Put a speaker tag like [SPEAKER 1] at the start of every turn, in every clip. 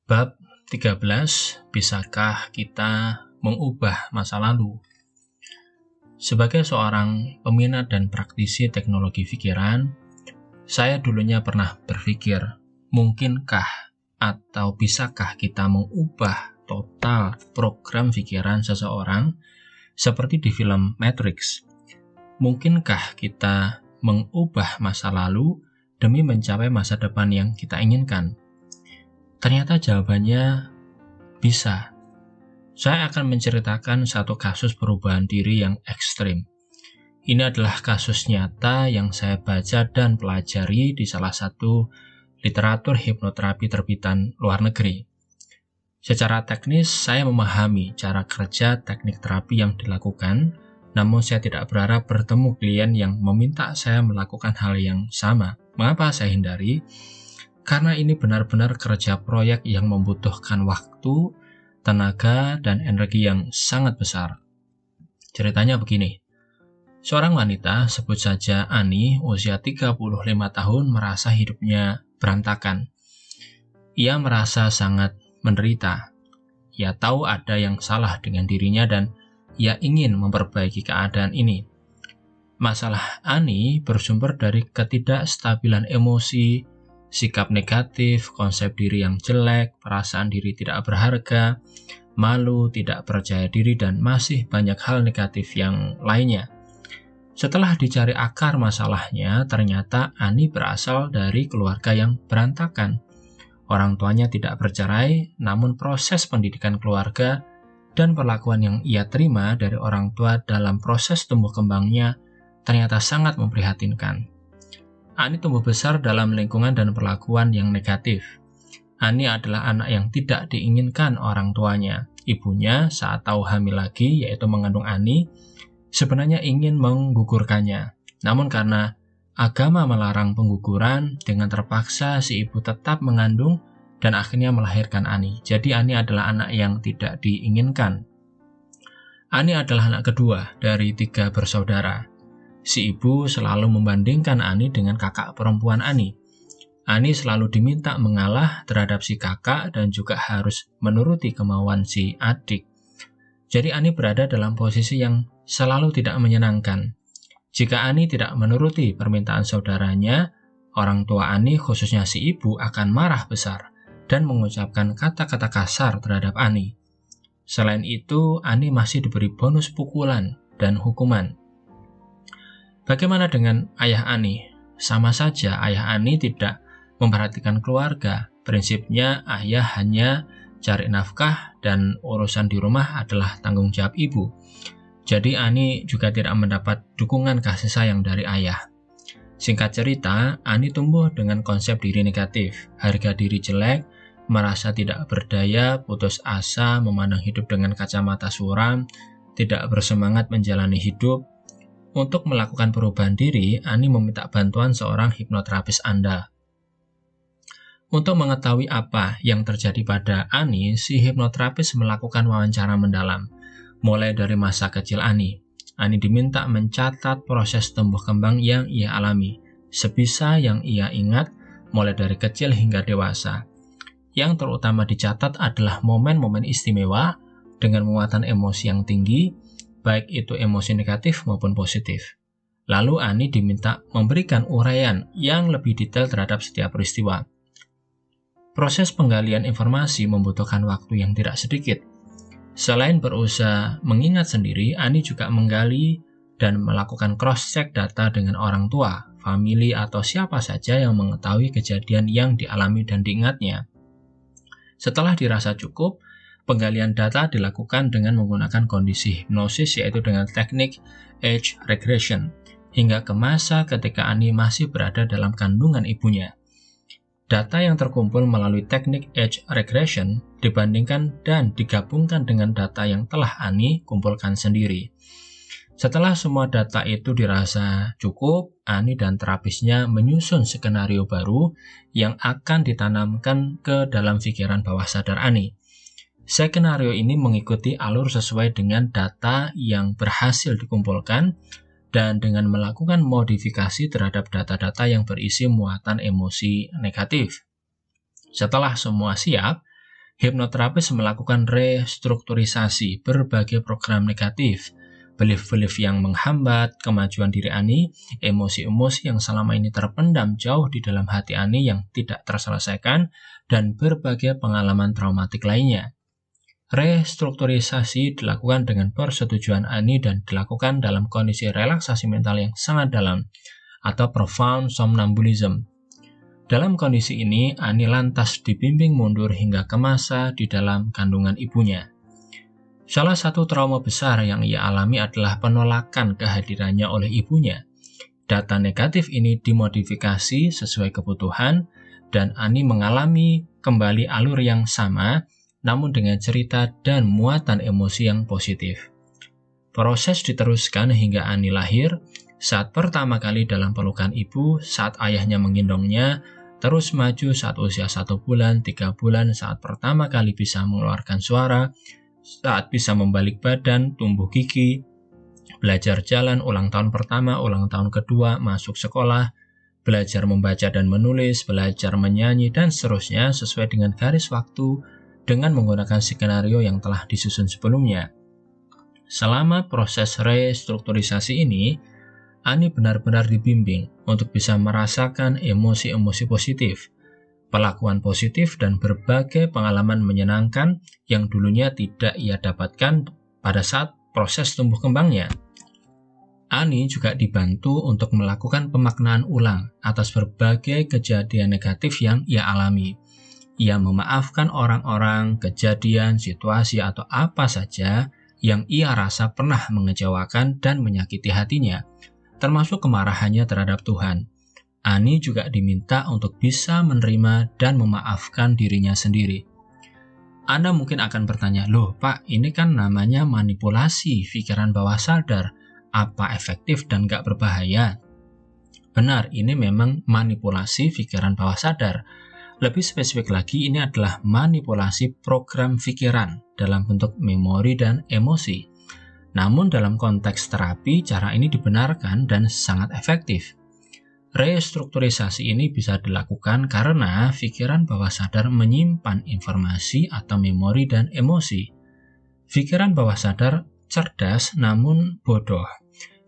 [SPEAKER 1] Bab 13, bisakah kita mengubah masa lalu? Sebagai seorang peminat dan praktisi teknologi pikiran, saya dulunya pernah berpikir, mungkinkah atau bisakah kita mengubah total program pikiran seseorang seperti di film Matrix? Mungkinkah kita mengubah masa lalu demi mencapai masa depan yang kita inginkan? Ternyata jawabannya bisa. Saya akan menceritakan satu kasus perubahan diri yang ekstrim. Ini adalah kasus nyata yang saya baca dan pelajari di salah satu literatur hipnoterapi terbitan luar negeri. Secara teknis, saya memahami cara kerja teknik terapi yang dilakukan, namun saya tidak berharap bertemu klien yang meminta saya melakukan hal yang sama. Mengapa saya hindari? Karena ini benar-benar kerja proyek yang membutuhkan waktu, tenaga, dan energi yang sangat besar. Ceritanya begini. Seorang wanita, sebut saja Ani, usia 35 tahun, merasa hidupnya berantakan. Ia merasa sangat menderita. Ia tahu ada yang salah dengan dirinya dan ia ingin memperbaiki keadaan ini. Masalah Ani bersumber dari ketidakstabilan emosi, sikap negatif, konsep diri yang jelek, perasaan diri tidak berharga, malu, tidak percaya diri, dan masih banyak hal negatif yang lainnya. Setelah dicari akar masalahnya, ternyata Ani berasal dari keluarga yang berantakan. Orang tuanya tidak bercerai, namun proses pendidikan keluarga dan perlakuan yang ia terima dari orang tua dalam proses tumbuh kembangnya ternyata sangat memprihatinkan. Ani tumbuh besar dalam lingkungan dan perlakuan yang negatif. Ani adalah anak yang tidak diinginkan orang tuanya. Ibunya saat tahu hamil lagi, yaitu mengandung Ani, sebenarnya ingin menggugurkannya. Namun karena agama melarang pengguguran, dengan terpaksa si ibu tetap mengandung dan akhirnya melahirkan Ani. Jadi Ani adalah anak yang tidak diinginkan. Ani adalah anak kedua dari 3 bersaudara. Si ibu selalu membandingkan Ani dengan kakak perempuan Ani. Ani selalu diminta mengalah terhadap si kakak dan juga harus menuruti kemauan si adik. Jadi Ani berada dalam posisi yang selalu tidak menyenangkan. Jika Ani tidak menuruti permintaan saudaranya, orang tua Ani, khususnya si ibu, akan marah besar dan mengucapkan kata-kata kasar terhadap Ani. Selain itu, Ani masih diberi bonus pukulan dan hukuman. Bagaimana dengan ayah Ani? Sama saja, ayah Ani tidak memperhatikan keluarga. Prinsipnya, ayah hanya cari nafkah dan urusan di rumah adalah tanggung jawab ibu. Jadi Ani juga tidak mendapat dukungan kasih sayang dari ayah. Singkat cerita, Ani tumbuh dengan konsep diri negatif, harga diri jelek, merasa tidak berdaya, putus asa, memandang hidup dengan kacamata suram, tidak bersemangat menjalani hidup. Untuk melakukan perubahan diri, Ani meminta bantuan seorang hipnoterapis Anda. Untuk mengetahui apa yang terjadi pada Ani, si hipnoterapis melakukan wawancara mendalam, mulai dari masa kecil Ani. Ani diminta mencatat proses tumbuh kembang yang ia alami, sebisa yang ia ingat, mulai dari kecil hingga dewasa. Yang terutama dicatat adalah momen-momen istimewa dengan muatan emosi yang tinggi, baik itu emosi negatif maupun positif. Lalu Ani diminta memberikan uraian yang lebih detail terhadap setiap peristiwa. Proses penggalian informasi membutuhkan waktu yang tidak sedikit. Selain berusaha mengingat sendiri, Ani juga menggali dan melakukan cross-check data dengan orang tua, famili, atau siapa saja yang mengetahui kejadian yang dialami dan diingatnya. Setelah dirasa cukup, penggalian data dilakukan dengan menggunakan kondisi hipnosis, yaitu dengan teknik age regression, hingga ke masa ketika Ani masih berada dalam kandungan ibunya. Data yang terkumpul melalui teknik age regression dibandingkan dan digabungkan dengan data yang telah Ani kumpulkan sendiri. Setelah semua data itu dirasa cukup, Ani dan terapisnya menyusun skenario baru yang akan ditanamkan ke dalam pikiran bawah sadar Ani. Skenario ini mengikuti alur sesuai dengan data yang berhasil dikumpulkan dan dengan melakukan modifikasi terhadap data-data yang berisi muatan emosi negatif. Setelah semua siap, hipnoterapis melakukan restrukturisasi berbagai program negatif, belief-belief yang menghambat kemajuan diri Ani, emosi-emosi yang selama ini terpendam jauh di dalam hati Ani yang tidak terselesaikan, dan berbagai pengalaman traumatik lainnya. Restrukturisasi dilakukan dengan persetujuan Ani dan dilakukan dalam kondisi relaksasi mental yang sangat dalam atau profound somnambulism. Dalam kondisi ini, Ani lantas dibimbing mundur hingga ke masa di dalam kandungan ibunya. Salah satu trauma besar yang ia alami adalah penolakan kehadirannya oleh ibunya. Data negatif ini dimodifikasi sesuai kebutuhan, dan Ani mengalami kembali alur yang sama, namun dengan cerita dan muatan emosi yang positif. Proses diteruskan hingga Ani lahir, saat pertama kali dalam pelukan ibu, saat ayahnya menggendongnya, terus maju saat usia 1 bulan, 3 bulan, saat pertama kali bisa mengeluarkan suara, saat bisa membalik badan, tumbuh gigi, belajar jalan, ulang tahun pertama, ulang tahun kedua, masuk sekolah, belajar membaca dan menulis, belajar menyanyi, dan seterusnya sesuai dengan garis waktu dengan menggunakan skenario yang telah disusun sebelumnya. Selama proses restrukturisasi ini, Ani benar-benar dibimbing untuk bisa merasakan emosi-emosi positif, pelakuan positif, dan berbagai pengalaman menyenangkan yang dulunya tidak ia dapatkan pada saat proses tumbuh kembangnya. Ani juga dibantu untuk melakukan pemaknaan ulang atas berbagai kejadian negatif yang ia alami. Ia memaafkan orang-orang, kejadian, situasi, atau apa saja yang ia rasa pernah mengecewakan dan menyakiti hatinya, termasuk kemarahannya terhadap Tuhan. Ani juga diminta untuk bisa menerima dan memaafkan dirinya sendiri. Anda mungkin akan bertanya, loh Pak, ini kan namanya manipulasi pikiran bawah sadar. Apa efektif dan gak berbahaya? Benar, ini memang manipulasi pikiran bawah sadar. Lebih spesifik lagi, ini adalah manipulasi program pikiran dalam bentuk memori dan emosi. Namun dalam konteks terapi, cara ini dibenarkan dan sangat efektif. Restrukturisasi ini bisa dilakukan karena pikiran bawah sadar menyimpan informasi atau memori dan emosi. Pikiran bawah sadar cerdas namun bodoh.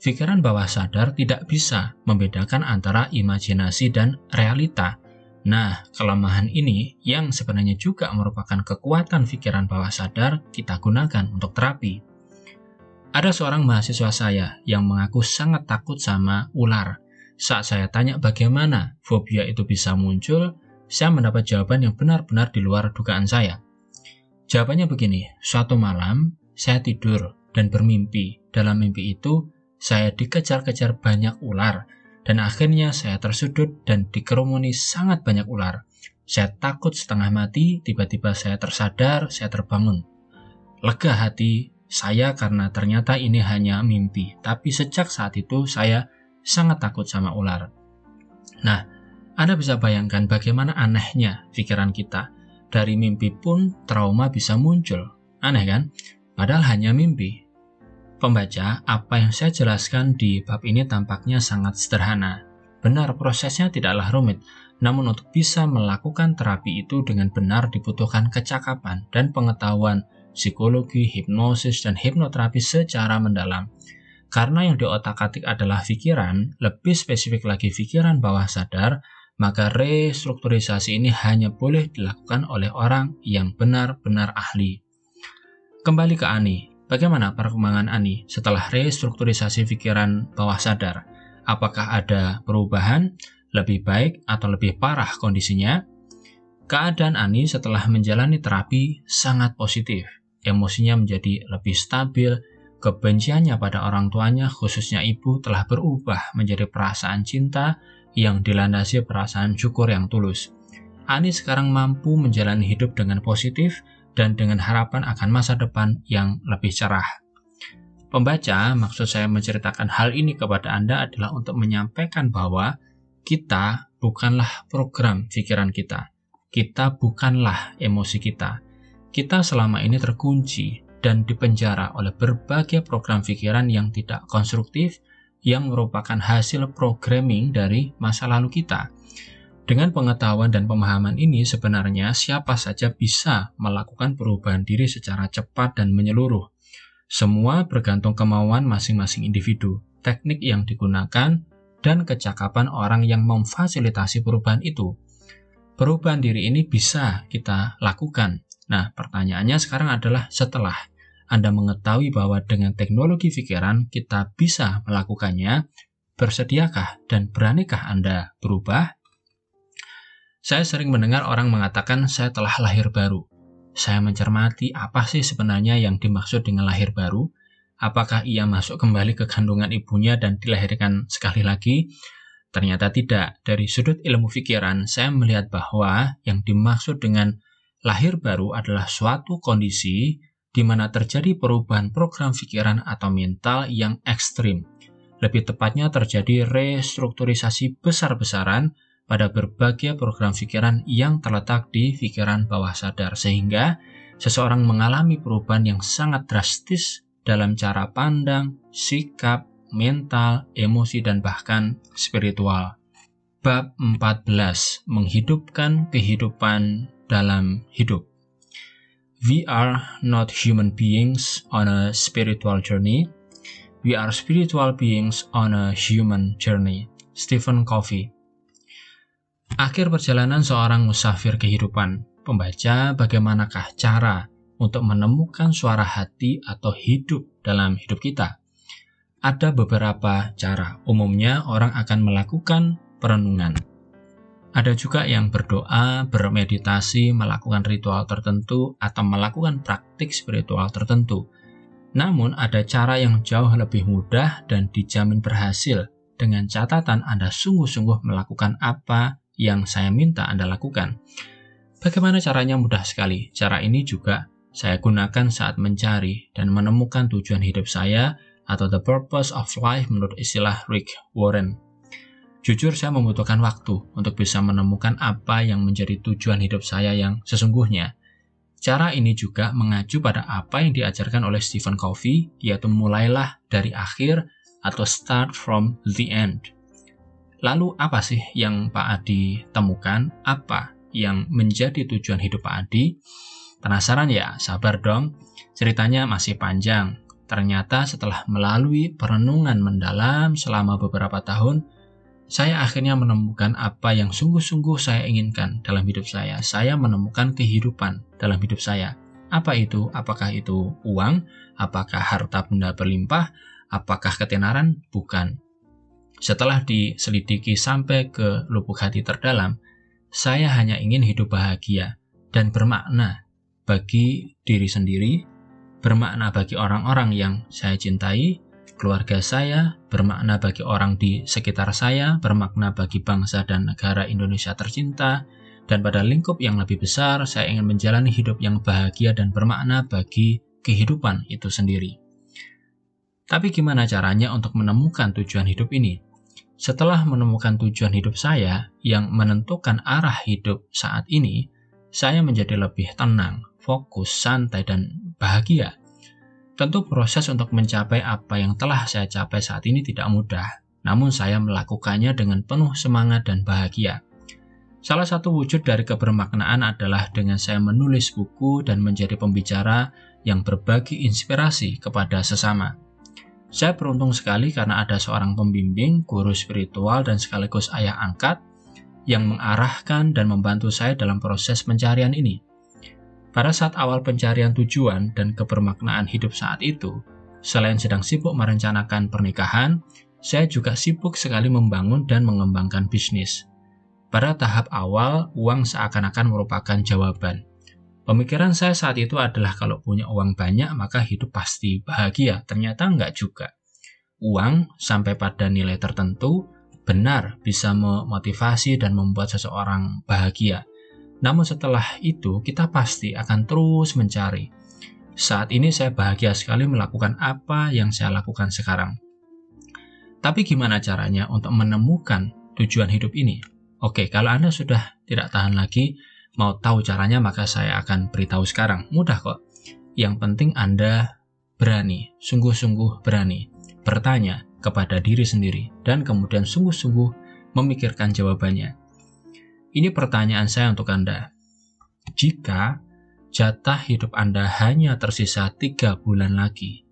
[SPEAKER 1] Pikiran bawah sadar tidak bisa membedakan antara imajinasi dan realita. Nah, kelemahan ini yang sebenarnya juga merupakan kekuatan pikiran bawah sadar kita gunakan untuk terapi. Ada seorang mahasiswa saya yang mengaku sangat takut sama ular. Saat saya tanya bagaimana fobia itu bisa muncul, saya mendapat jawaban yang benar-benar di luar dugaan saya. Jawabannya begini, suatu malam saya tidur dan bermimpi. Dalam mimpi itu, saya dikejar-kejar banyak ular, dan akhirnya saya tersudut dan dikerumuni sangat banyak ular. Saya takut setengah mati, tiba-tiba saya tersadar, saya terbangun. Lega hati saya karena ternyata ini hanya mimpi, tapi sejak saat itu saya sangat takut sama ular. Nah, Anda bisa bayangkan bagaimana anehnya pikiran kita. Dari mimpi pun trauma bisa muncul. Aneh kan? Padahal hanya mimpi. Pembaca, apa yang saya jelaskan di bab ini tampaknya sangat sederhana. Benar, prosesnya tidaklah rumit, namun untuk bisa melakukan terapi itu dengan benar dibutuhkan kecakapan dan pengetahuan psikologi, hipnosis, dan hipnoterapi secara mendalam. Karena yang diotak-atik adalah pikiran, lebih spesifik lagi pikiran bawah sadar, maka restrukturisasi ini hanya boleh dilakukan oleh orang yang benar-benar ahli. Kembali ke Ani, bagaimana perkembangan Ani setelah restrukturisasi pikiran bawah sadar? Apakah ada perubahan, lebih baik atau lebih parah kondisinya? Keadaan Ani setelah menjalani terapi sangat positif. Emosinya menjadi lebih stabil, kebenciannya pada orang tuanya, khususnya ibu, telah berubah menjadi perasaan cinta yang dilandasi perasaan syukur yang tulus. Ani sekarang mampu menjalani hidup dengan positif dan dengan harapan akan masa depan yang lebih cerah. Pembaca, maksud saya menceritakan hal ini kepada Anda adalah untuk menyampaikan bahwa kita bukanlah program pikiran kita. Kita bukanlah emosi kita. Kita selama ini terkunci dan dipenjara oleh berbagai program pikiran yang tidak konstruktif yang merupakan hasil programming dari masa lalu kita. Dengan pengetahuan dan pemahaman ini, sebenarnya siapa saja bisa melakukan perubahan diri secara cepat dan menyeluruh. Semua bergantung kemauan masing-masing individu, teknik yang digunakan, dan kecakapan orang yang memfasilitasi perubahan itu. Perubahan diri ini bisa kita lakukan. Nah, pertanyaannya sekarang adalah setelah Anda mengetahui bahwa dengan teknologi pikiran kita bisa melakukannya, bersediakah dan beranikah Anda berubah? Saya sering mendengar orang mengatakan saya telah lahir baru. Saya mencermati apa sih sebenarnya yang dimaksud dengan lahir baru? Apakah ia masuk kembali ke kandungan ibunya dan dilahirkan sekali lagi? Ternyata tidak. Dari sudut ilmu pikiran, saya melihat bahwa yang dimaksud dengan lahir baru adalah suatu kondisi di mana terjadi perubahan program pikiran atau mental yang ekstrim. Lebih tepatnya terjadi restrukturisasi besar-besaran pada berbagai program pikiran yang terletak di pikiran bawah sadar, sehingga seseorang mengalami perubahan yang sangat drastis dalam cara pandang, sikap, mental, emosi, dan bahkan spiritual. Bab 14. Menghidupkan kehidupan dalam hidup. We are not human beings on a spiritual journey. We are spiritual beings on a human journey. Stephen Covey. Akhir perjalanan seorang musafir kehidupan. Pembaca, bagaimanakah cara untuk menemukan suara hati atau hidup dalam hidup kita? Ada beberapa cara. Umumnya orang akan melakukan perenungan. Ada juga yang berdoa, bermeditasi, melakukan ritual tertentu, atau melakukan praktik spiritual tertentu. Namun ada cara yang jauh lebih mudah dan dijamin berhasil dengan catatan Anda sungguh-sungguh melakukan apa yang saya minta Anda lakukan. Bagaimana caranya? Mudah sekali. Cara ini juga saya gunakan saat mencari dan menemukan tujuan hidup saya atau the purpose of life menurut istilah Rick Warren. Jujur, saya membutuhkan waktu untuk bisa menemukan apa yang menjadi tujuan hidup saya yang sesungguhnya. Cara ini juga mengacu pada apa yang diajarkan oleh Stephen Covey, yaitu mulailah dari akhir atau start from the end. Lalu apa sih yang Pak Adi temukan? Apa yang menjadi tujuan hidup Pak Adi? Penasaran ya? Sabar dong, ceritanya masih panjang. Ternyata setelah melalui perenungan mendalam selama beberapa tahun, saya akhirnya menemukan apa yang sungguh-sungguh saya inginkan dalam hidup saya. Saya menemukan kehidupan dalam hidup saya. Apa itu? Apakah itu uang? Apakah harta benda berlimpah? Apakah ketenaran? Bukan. Setelah diselidiki sampai ke lubuk hati terdalam, saya hanya ingin hidup bahagia dan bermakna bagi diri sendiri, bermakna bagi orang-orang yang saya cintai, keluarga saya, bermakna bagi orang di sekitar saya, bermakna bagi bangsa dan negara Indonesia tercinta, dan pada lingkup yang lebih besar, saya ingin menjalani hidup yang bahagia dan bermakna bagi kehidupan itu sendiri. Tapi gimana caranya untuk menemukan tujuan hidup ini? Setelah menemukan tujuan hidup saya yang menentukan arah hidup saat ini, saya menjadi lebih tenang, fokus, santai, dan bahagia. Tentu proses untuk mencapai apa yang telah saya capai saat ini tidak mudah, namun saya melakukannya dengan penuh semangat dan bahagia. Salah satu wujud dari kebermaknaan adalah dengan saya menulis buku dan menjadi pembicara yang berbagi inspirasi kepada sesama. Saya beruntung sekali karena ada seorang pembimbing, guru spiritual, dan sekaligus ayah angkat yang mengarahkan dan membantu saya dalam proses pencarian ini. Pada saat awal pencarian tujuan dan kebermaknaan hidup saat itu, selain sedang sibuk merencanakan pernikahan, saya juga sibuk sekali membangun dan mengembangkan bisnis. Pada tahap awal, uang seakan-akan merupakan jawaban. Pemikiran saya saat itu adalah kalau punya uang banyak maka hidup pasti bahagia. Ternyata enggak juga. Uang sampai pada nilai tertentu benar bisa memotivasi dan membuat seseorang bahagia. Namun setelah itu kita pasti akan terus mencari. Saat ini saya bahagia sekali melakukan apa yang saya lakukan sekarang. Tapi gimana caranya untuk menemukan tujuan hidup ini? Oke, kalau Anda sudah tidak tahan lagi, mau tahu caranya, maka saya akan beritahu sekarang. Mudah kok. Yang penting Anda berani, sungguh-sungguh berani, bertanya kepada diri sendiri, dan kemudian sungguh-sungguh memikirkan jawabannya. Ini pertanyaan saya untuk Anda. Jika jatah hidup Anda hanya tersisa 3 bulan lagi,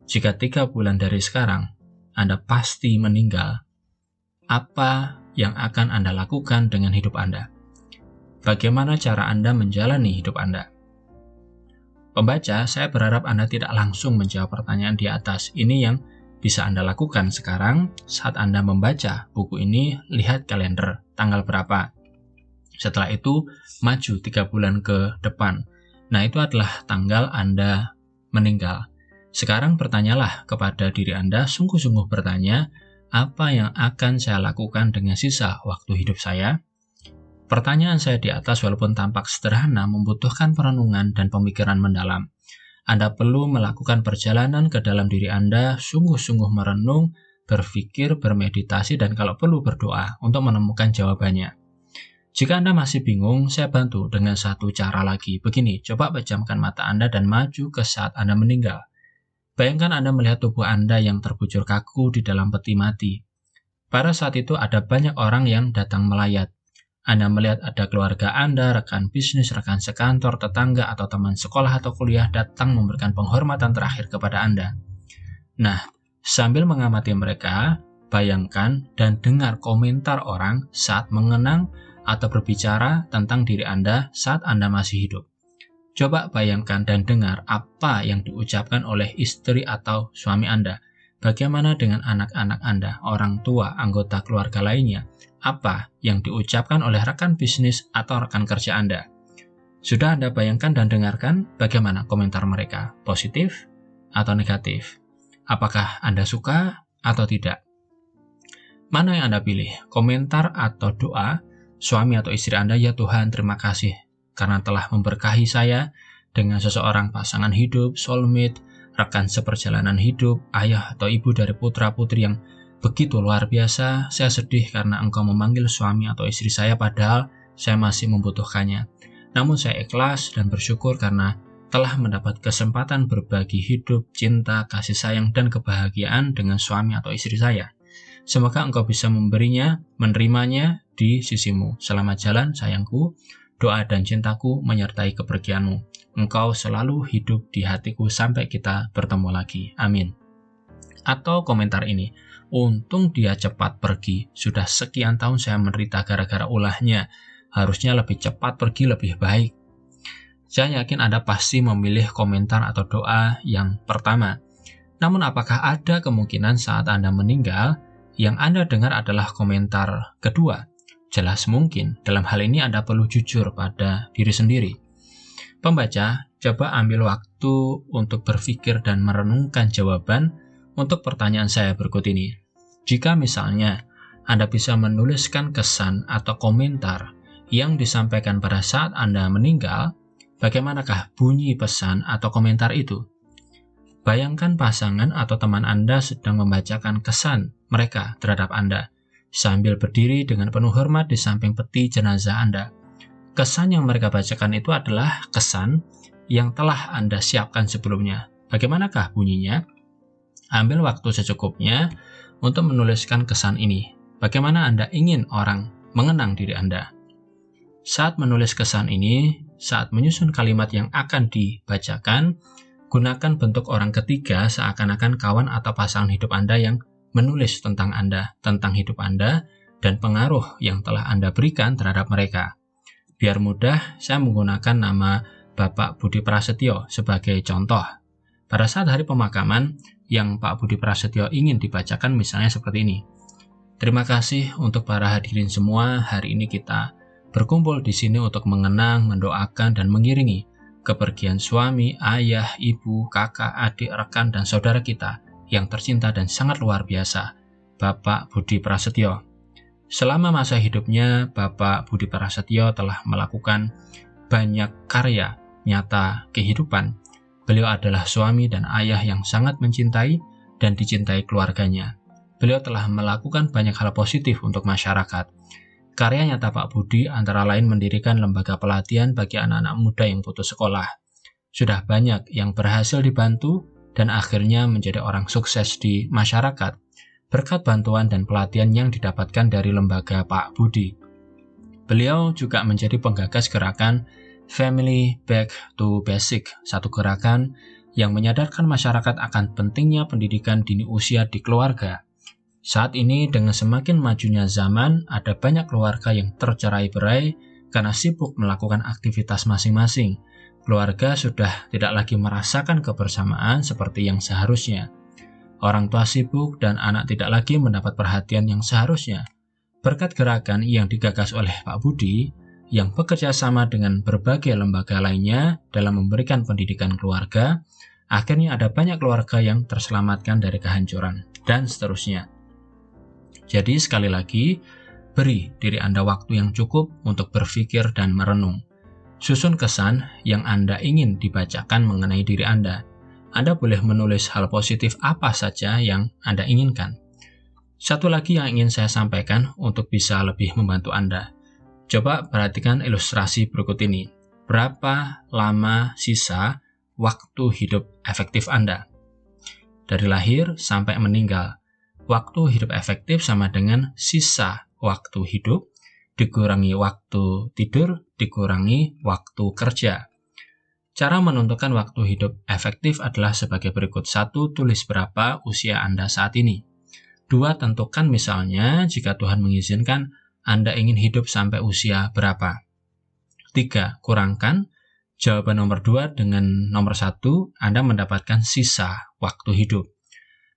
[SPEAKER 1] jika 3 bulan dari sekarang Anda pasti meninggal, apa yang akan Anda lakukan dengan hidup Anda? Bagaimana cara Anda menjalani hidup Anda? Pembaca, saya berharap Anda tidak langsung menjawab pertanyaan di atas. Ini yang bisa Anda lakukan sekarang saat Anda membaca buku ini. Lihat kalender, tanggal berapa. Setelah itu, maju 3 bulan ke depan. Nah, itu adalah tanggal Anda meninggal. Sekarang bertanyalah kepada diri Anda, sungguh-sungguh bertanya, apa yang akan saya lakukan dengan sisa waktu hidup saya? Pertanyaan saya di atas walaupun tampak sederhana membutuhkan perenungan dan pemikiran mendalam. Anda perlu melakukan perjalanan ke dalam diri Anda, sungguh-sungguh merenung, berpikir, bermeditasi, dan kalau perlu berdoa untuk menemukan jawabannya. Jika Anda masih bingung, saya bantu dengan satu cara lagi. Begini, coba pejamkan mata Anda dan maju ke saat Anda meninggal. Bayangkan Anda melihat tubuh Anda yang terbujur kaku di dalam peti mati. Pada saat itu ada banyak orang yang datang melayat. Anda melihat ada keluarga Anda, rekan bisnis, rekan sekantor, tetangga, atau teman sekolah atau kuliah datang memberikan penghormatan terakhir kepada Anda. Nah, sambil mengamati mereka, bayangkan dan dengar komentar orang saat mengenang atau berbicara tentang diri Anda saat Anda masih hidup. Coba bayangkan dan dengar apa yang diucapkan oleh istri atau suami Anda. Bagaimana dengan anak-anak Anda, orang tua, anggota keluarga lainnya? Apa yang diucapkan oleh rekan bisnis atau rekan kerja Anda? Sudah Anda bayangkan dan dengarkan bagaimana komentar mereka? Positif atau negatif? Apakah Anda suka atau tidak? Mana yang Anda pilih? Komentar atau doa? Suami atau istri Anda, ya Tuhan, terima kasih karena telah memberkahi saya dengan seseorang pasangan hidup, soulmate, rekan seperjalanan hidup, ayah atau ibu dari putra-putri yang begitu luar biasa. Saya sedih karena engkau memanggil suami atau istri saya padahal saya masih membutuhkannya. Namun saya ikhlas dan bersyukur karena telah mendapat kesempatan berbagi hidup, cinta, kasih sayang, dan kebahagiaan dengan suami atau istri saya. Semoga engkau bisa menerimanya di sisimu. Selamat jalan sayangku, doa dan cintaku menyertai kepergianmu. Engkau selalu hidup di hatiku sampai kita bertemu lagi. Amin. Atau komentar ini, untung dia cepat pergi. Sudah sekian tahun saya menderita gara-gara ulahnya. Harusnya lebih cepat pergi lebih baik. Saya yakin Anda pasti memilih komentar atau doa yang pertama. Namun apakah ada kemungkinan saat Anda meninggal, yang Anda dengar adalah komentar kedua? Jelas mungkin. Dalam hal ini Anda perlu jujur pada diri sendiri. Pembaca, coba ambil waktu untuk berpikir dan merenungkan jawaban untuk pertanyaan saya berikut ini. Jika misalnya Anda bisa menuliskan kesan atau komentar yang disampaikan pada saat Anda meninggal, bagaimanakah bunyi pesan atau komentar itu? Bayangkan pasangan atau teman Anda sedang membacakan kesan mereka terhadap Anda, sambil berdiri dengan penuh hormat di samping peti jenazah Anda. Kesan yang mereka bacakan itu adalah kesan yang telah Anda siapkan sebelumnya. Bagaimanakah bunyinya? Ambil waktu secukupnya untuk menuliskan kesan ini. Bagaimana Anda ingin orang mengenang diri Anda? Saat menulis kesan ini, saat menyusun kalimat yang akan dibacakan, gunakan bentuk orang ketiga seakan-akan kawan atau pasangan hidup Anda yang menulis tentang Anda, tentang hidup Anda, dan pengaruh yang telah Anda berikan terhadap mereka. Biar mudah, saya menggunakan nama Bapak Budi Prasetyo sebagai contoh. Pada saat hari pemakaman, yang Pak Budi Prasetyo ingin dibacakan misalnya seperti ini. Terima kasih untuk para hadirin semua, hari ini kita berkumpul di sini untuk mengenang, mendoakan, dan mengiringi kepergian suami, ayah, ibu, kakak, adik, rekan, dan saudara kita yang tercinta dan sangat luar biasa, Bapak Budi Prasetyo. Selama masa hidupnya, Bapak Budi Prasetyo telah melakukan banyak karya nyata kehidupan. Beliau adalah suami dan ayah yang sangat mencintai dan dicintai keluarganya. Beliau telah melakukan banyak hal positif untuk masyarakat. Karya nyata Pak Budi antara lain mendirikan lembaga pelatihan bagi anak-anak muda yang putus sekolah. Sudah banyak yang berhasil dibantu dan akhirnya menjadi orang sukses di masyarakat berkat bantuan dan pelatihan yang didapatkan dari lembaga Pak Budi. Beliau juga menjadi penggagas gerakan Family Back to Basic, satu gerakan yang menyadarkan masyarakat akan pentingnya pendidikan dini usia di keluarga. Saat ini dengan semakin majunya zaman, ada banyak keluarga yang tercerai-berai karena sibuk melakukan aktivitas masing-masing. Keluarga sudah tidak lagi merasakan kebersamaan seperti yang seharusnya. Orang tua sibuk dan anak tidak lagi mendapat perhatian yang seharusnya. Berkat gerakan yang digagas oleh Pak Budi, yang bekerja sama dengan berbagai lembaga lainnya dalam memberikan pendidikan keluarga, akhirnya ada banyak keluarga yang terselamatkan dari kehancuran, dan seterusnya. Jadi sekali lagi, beri diri Anda waktu yang cukup untuk berpikir dan merenung. Susun kesan yang Anda ingin dibacakan mengenai diri Anda. Anda boleh menulis hal positif apa saja yang Anda inginkan. Satu lagi yang ingin saya sampaikan untuk bisa lebih membantu Anda. Coba perhatikan ilustrasi berikut ini. Berapa lama sisa waktu hidup efektif Anda? Dari lahir sampai meninggal, waktu hidup efektif sama dengan sisa waktu hidup dikurangi waktu tidur dikurangi waktu kerja. Cara menentukan waktu hidup efektif adalah sebagai berikut. 1. Tulis berapa usia Anda saat ini. 2. Tentukan misalnya jika Tuhan mengizinkan Anda ingin hidup sampai usia berapa. 3. Kurangkan jawaban nomor 2 dengan nomor 1, Anda mendapatkan sisa waktu hidup.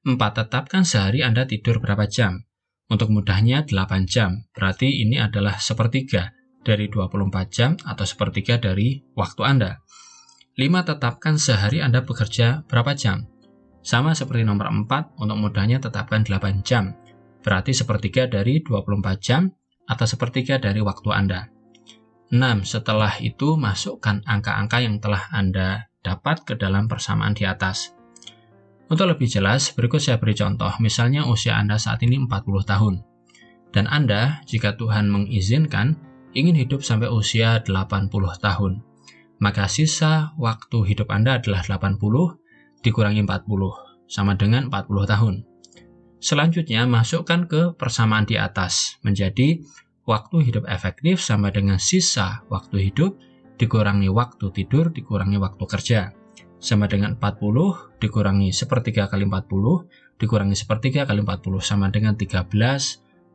[SPEAKER 1] 4. Tetapkan sehari Anda tidur berapa jam. Untuk mudahnya 8 jam, berarti ini adalah sepertiga dari 24 jam atau sepertiga dari waktu Anda. 5. Tetapkan sehari Anda bekerja berapa jam. Sama seperti nomor 4, untuk mudahnya tetapkan 8 jam, berarti sepertiga dari 24 jam atau sepertiga dari waktu Anda. 6. Setelah itu masukkan angka-angka yang telah Anda dapat ke dalam persamaan di atas. Untuk lebih jelas, berikut saya beri contoh. Misalnya usia Anda saat ini 40 tahun. Dan Anda, jika Tuhan mengizinkan, ingin hidup sampai usia 80 tahun. Maka sisa waktu hidup Anda adalah 80 dikurangi 40, sama dengan 40 tahun. Selanjutnya, masukkan ke persamaan di atas, menjadi waktu hidup efektif sama dengan sisa waktu hidup dikurangi waktu tidur dikurangi waktu kerja. Sama dengan 40 dikurangi sepertiga kali 40 dikurangi sepertiga kali 40 sama dengan 13,32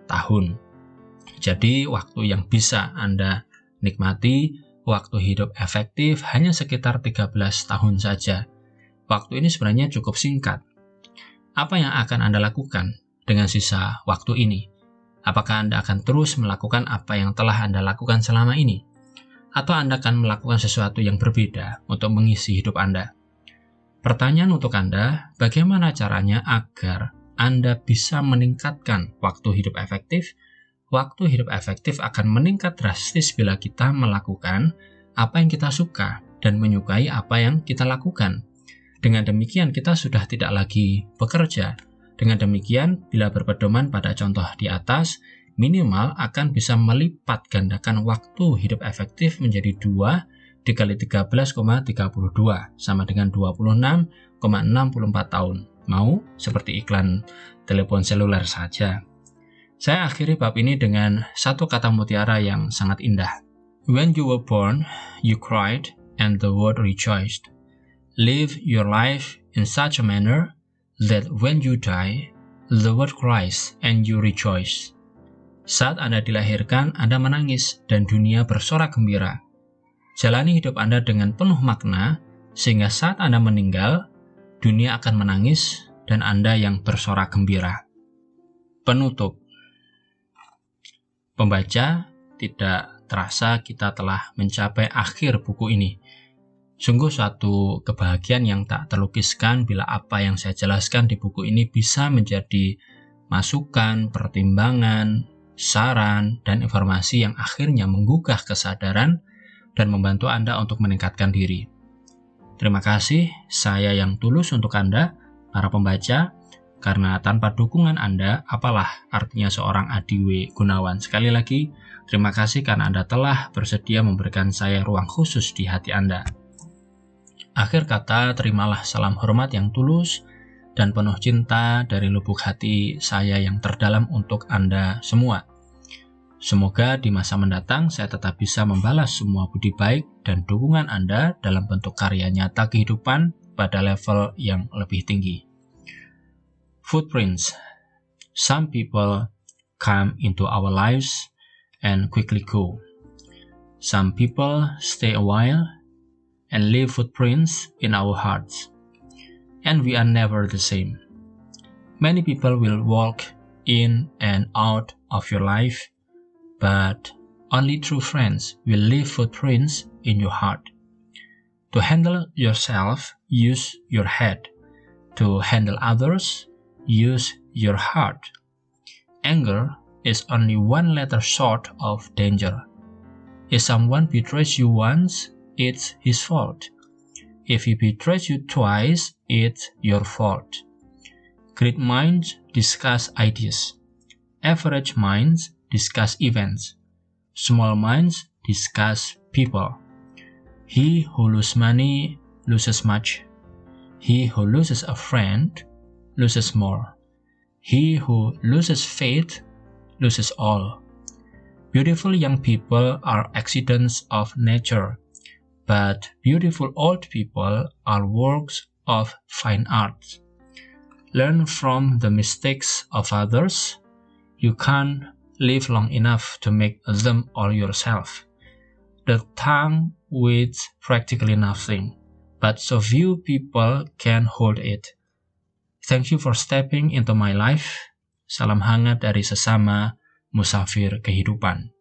[SPEAKER 1] tahun. Jadi waktu yang bisa Anda nikmati, waktu hidup efektif hanya sekitar 13 tahun saja. Waktu ini sebenarnya cukup singkat. Apa yang akan Anda lakukan dengan sisa waktu ini? Apakah Anda akan terus melakukan apa yang telah Anda lakukan selama ini? Atau Anda akan melakukan sesuatu yang berbeda untuk mengisi hidup Anda? Pertanyaan untuk Anda, bagaimana caranya agar Anda bisa meningkatkan waktu hidup efektif? Waktu hidup efektif akan meningkat drastis bila kita melakukan apa yang kita suka dan menyukai apa yang kita lakukan. Dengan demikian kita sudah tidak lagi bekerja. Dengan demikian, bila berpedoman pada contoh di atas, minimal akan bisa melipat gandakan waktu hidup efektif menjadi 2 dikali 13,32 sama dengan 26,64 tahun. Mau seperti iklan telepon seluler saja. Saya akhiri bab ini dengan satu kata mutiara yang sangat indah. When you were born, you cried and the world rejoiced. Live your life in such a manner that when you die, the world cries and you rejoice. Saat Anda dilahirkan, Anda menangis dan dunia bersorak gembira. Jalani hidup Anda dengan penuh makna, sehingga saat Anda meninggal, dunia akan menangis dan Anda yang bersorak gembira. Penutup. Pembaca, tidak terasa kita telah mencapai akhir buku ini. Sungguh suatu kebahagiaan yang tak terlukiskan bila apa yang saya jelaskan di buku ini bisa menjadi masukan, pertimbangan, saran, dan informasi yang akhirnya menggugah kesadaran dan membantu Anda untuk meningkatkan diri. Terima kasih, saya yang tulus untuk Anda, para pembaca, karena tanpa dukungan Anda, apalah artinya seorang Adi W. Gunawan. Sekali lagi, terima kasih karena Anda telah bersedia memberikan saya ruang khusus di hati Anda. Akhir kata, terimalah salam hormat yang tulus dan penuh cinta dari lubuk hati saya yang terdalam untuk Anda semua. Semoga di masa mendatang saya tetap bisa membalas semua budi baik dan dukungan Anda dalam bentuk karya nyata kehidupan pada level yang lebih tinggi. Footprints. Some people come into our lives and quickly go. Some people stay a while and leave footprints in our hearts. And we are never the same. Many people will walk in and out of your life, but only true friends will leave footprints in your heart. To handle yourself, use your head. To handle others, use your heart. Anger is only one letter short of danger. If someone betrays you once, it's his fault. If he betrays you twice, it's your fault. Great minds discuss ideas. Average minds discuss events. Small minds discuss people. He who loses money loses much. He who loses a friend loses more. He who loses faith loses all. Beautiful young people are accidents of nature, but beautiful old people are works of fine art. Learn from the mistakes of others. You can't live long enough to make them all yourself. The tongue weighs practically nothing, but so few people can hold it. Thank you for stepping into my life. Salam hangat dari sesama musafir kehidupan.